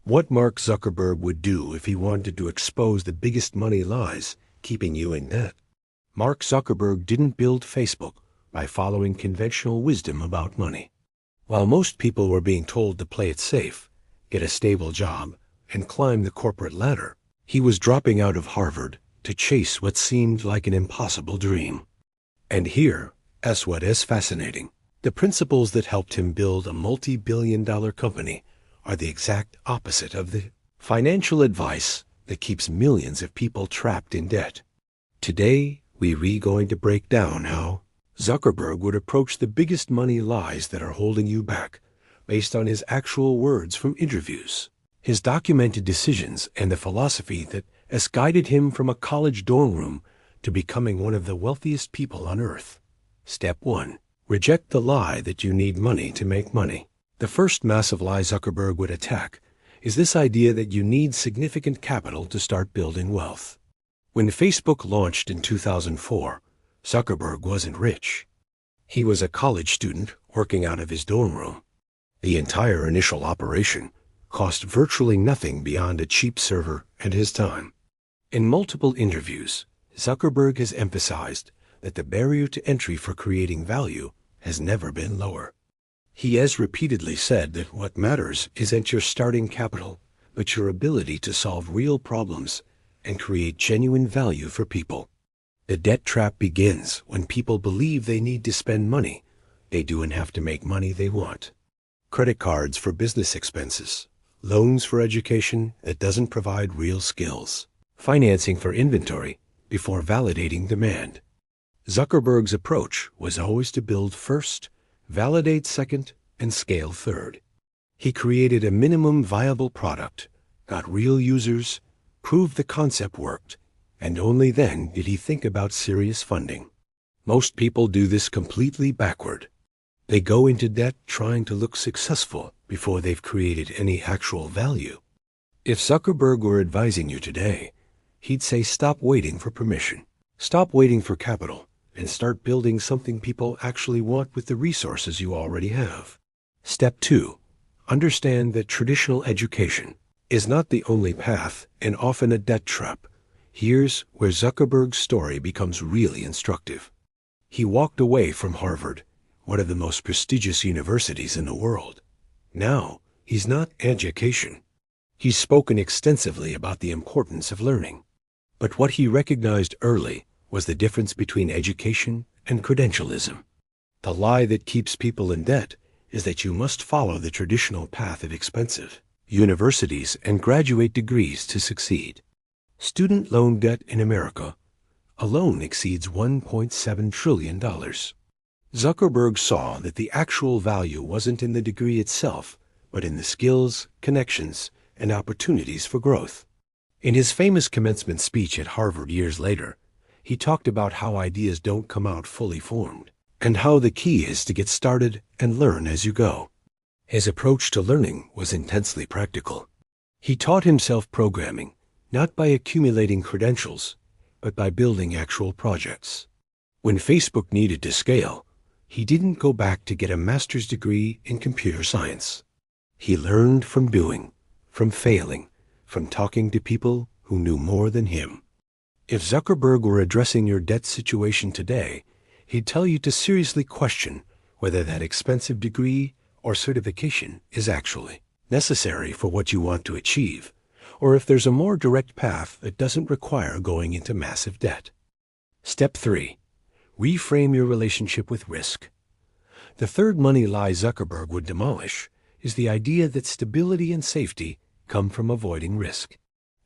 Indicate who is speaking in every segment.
Speaker 1: What Mark Zuckerberg would do if he wanted to expose the biggest money lies keeping you in debt. Mark Zuckerberg didn't build Facebook by following conventional wisdom about money. While most people were being told to play it safe, get a stable job, and climb the corporate ladder, he was dropping out of Harvard to chase what seemed like an impossible dream. And here is what is fascinating. The principles that helped him build a multi-billion-dollar company are the exact opposite of the financial advice that keeps millions of people trapped in debt. Today, we're going to break down how Zuckerberg would approach the biggest money lies that are holding you back based on his actual words from interviews, his documented decisions, and the philosophy that has guided him from a college dorm room to becoming one of the wealthiest people on earth. Step 1. Reject the lie that you need money to make money. The first massive lie Zuckerberg would attack is this idea that you need significant capital to start building wealth. When Facebook launched in 2004, Zuckerberg wasn't rich. He was a college student working out of his dorm room. The entire initial operation cost virtually nothing beyond a cheap server and his time. In multiple interviews, Zuckerberg has emphasized that the barrier to entry for creating value has never been lower. He has repeatedly said that what matters isn't your starting capital, but your ability to solve real problems and create genuine value for people. The debt trap begins when people believe they need to spend money they do and have to make money they want. Credit cards for business expenses, loans for education that doesn't provide real skills, financing for inventory before validating demand. Zuckerberg's approach was always to build first, validate second, and scale third. He created a minimum viable product, got real users, proved the concept worked, and only then did he think about serious funding. Most people do this completely backward. They go into debt trying to look successful before they've created any actual value. If Zuckerberg were advising you today, he'd say stop waiting for permission, stop waiting for capital, and start building something people actually want with the resources you already have. Step 2. Understand that traditional education is not the only path and often a debt trap. Here's where Zuckerberg's story becomes really instructive. He walked away from Harvard, one of the most prestigious universities in the world. Now, he's not education. He's spoken extensively about the importance of learning. But what he recognized early was the difference between education and credentialism. The lie that keeps people in debt is that you must follow the traditional path of expensive universities and graduate degrees to succeed. Student loan debt in America alone exceeds $1.7 trillion. Zuckerberg saw that the actual value wasn't in the degree itself, but in the skills, connections, and opportunities for growth. In his famous commencement speech at Harvard years later, he talked about how ideas don't come out fully formed, and how the key is to get started and learn as you go. His approach to learning was intensely practical. He taught himself programming, not by accumulating credentials, but by building actual projects. When Facebook needed to scale, he didn't go back to get a master's degree in computer science. He learned from doing, from failing, from talking to people who knew more than him. If Zuckerberg were addressing your debt situation today, he'd tell you to seriously question whether that expensive degree or certification is actually necessary for what you want to achieve, or if there's a more direct path that doesn't require going into massive debt. Step 3. Reframe your relationship with risk. The third money lie Zuckerberg would demolish is the idea that stability and safety come from avoiding risk.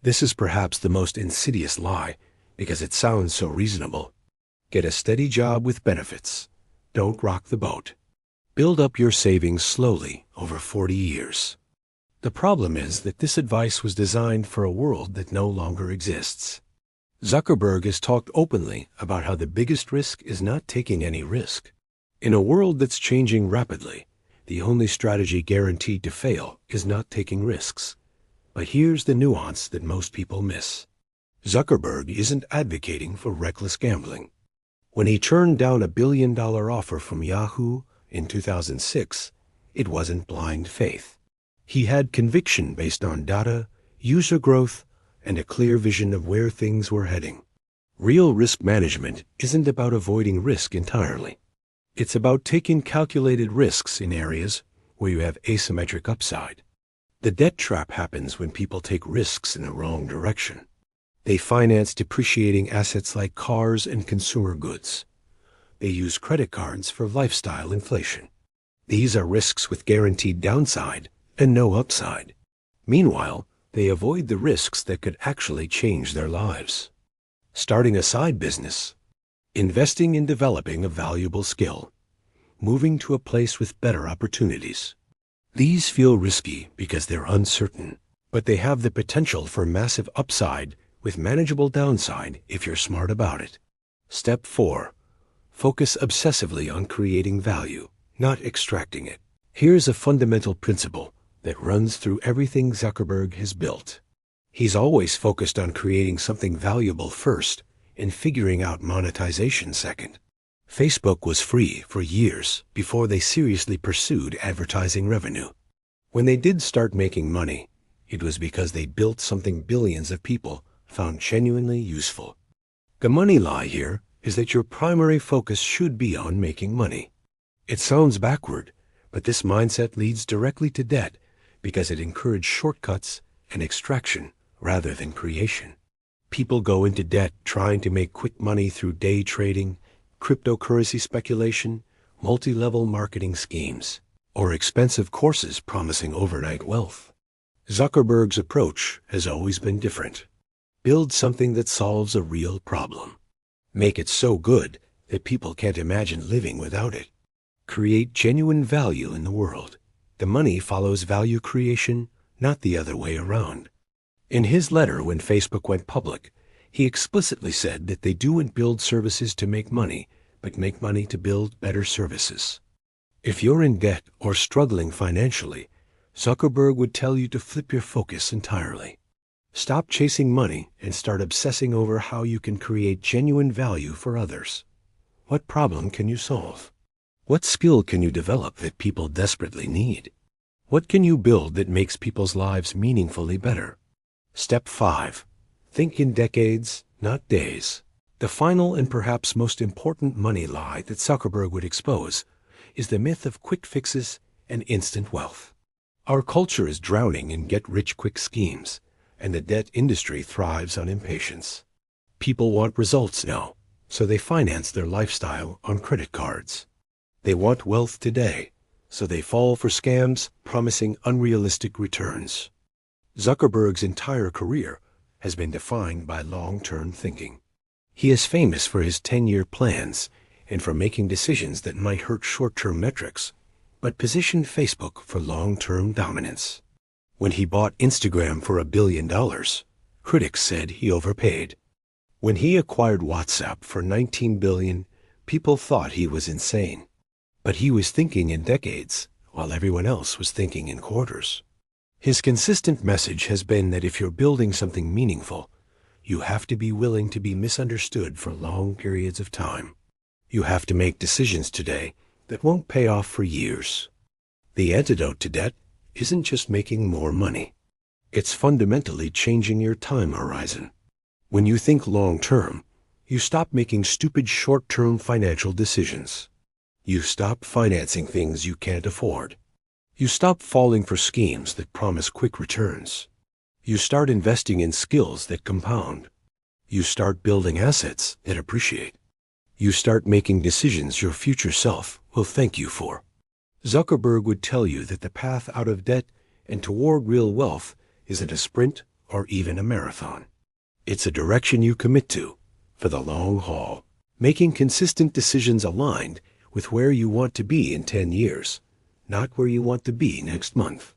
Speaker 1: This is perhaps the most insidious lie because it sounds so reasonable. Get a steady job with benefits. Don't rock the boat. Build up your savings slowly over 40 years. The problem is that this advice was designed for a world that no longer exists. Zuckerberg has talked openly about how the biggest risk is not taking any risk. In a world that's changing rapidly, the only strategy guaranteed to fail is not taking risks. But here's the nuance that most people miss. Zuckerberg isn't advocating for reckless gambling. When he turned down a $1 billion offer from Yahoo in 2006, it wasn't blind faith. He had conviction based on data, user growth, and a clear vision of where things were heading. Real risk management isn't about avoiding risk entirely. It's about taking calculated risks in areas where you have asymmetric upside. The debt trap happens when people take risks in the wrong direction. They finance depreciating assets like cars and consumer goods. They use credit cards for lifestyle inflation. These are risks with guaranteed downside and no upside. Meanwhile, they avoid the risks that could actually change their lives. Starting a side business, investing in developing a valuable skill, moving to a place with better opportunities. These feel risky because they're uncertain, but they have the potential for massive upside with manageable downside if you're smart about it. Step 4. Focus obsessively on creating value, not extracting it. Here's a fundamental principle that runs through everything Zuckerberg has built. He's always focused on creating something valuable first and figuring out monetization second. Facebook was free for years before they seriously pursued advertising revenue. When they did start making money, it was because they built something billions of people found genuinely useful. The money lie here is that your primary focus should be on making money. It sounds backward, but this mindset leads directly to debt because it encourages shortcuts and extraction rather than creation. People go into debt trying to make quick money through day trading, cryptocurrency speculation, multi-level marketing schemes, or expensive courses promising overnight wealth. Zuckerberg's approach has always been different. Build something that solves a real problem. Make it so good that people can't imagine living without it. Create genuine value in the world. The money follows value creation, not the other way around. In his letter when Facebook went public, he explicitly said that they don't build services to make money, but make money to build better services. If you're in debt or struggling financially, Zuckerberg would tell you to flip your focus entirely. Stop chasing money and start obsessing over how you can create genuine value for others. What problem can you solve? What skill can you develop that people desperately need? What can you build that makes people's lives meaningfully better? Step 5. Think in decades, not days. The final and perhaps most important money lie that Zuckerberg would expose is the myth of quick fixes and instant wealth. Our culture is drowning in get-rich-quick schemes, and the debt industry thrives on impatience. People want results now, so they finance their lifestyle on credit cards. They want wealth today, so they fall for scams promising unrealistic returns. Zuckerberg's entire career has been defined by long-term thinking. He is famous for his 10-year plans and for making decisions that might hurt short-term metrics, but position Facebook for long-term dominance. When he bought Instagram for $1 billion, critics said he overpaid. When he acquired WhatsApp for $19 billion, people thought he was insane. But he was thinking in decades, while everyone else was thinking in quarters. His consistent message has been that if you're building something meaningful, you have to be willing to be misunderstood for long periods of time. You have to make decisions today that won't pay off for years. The antidote to debt isn't just making more money. It's fundamentally changing your time horizon. When you think long-term, you stop making stupid short-term financial decisions. You stop financing things you can't afford. You stop falling for schemes that promise quick returns. You start investing in skills that compound. You start building assets that appreciate. You start making decisions your future self will thank you for. Zuckerberg would tell you that the path out of debt and toward real wealth isn't a sprint or even a marathon. It's a direction you commit to for the long haul, making consistent decisions aligned with where you want to be in 10 years, not where you want to be next month.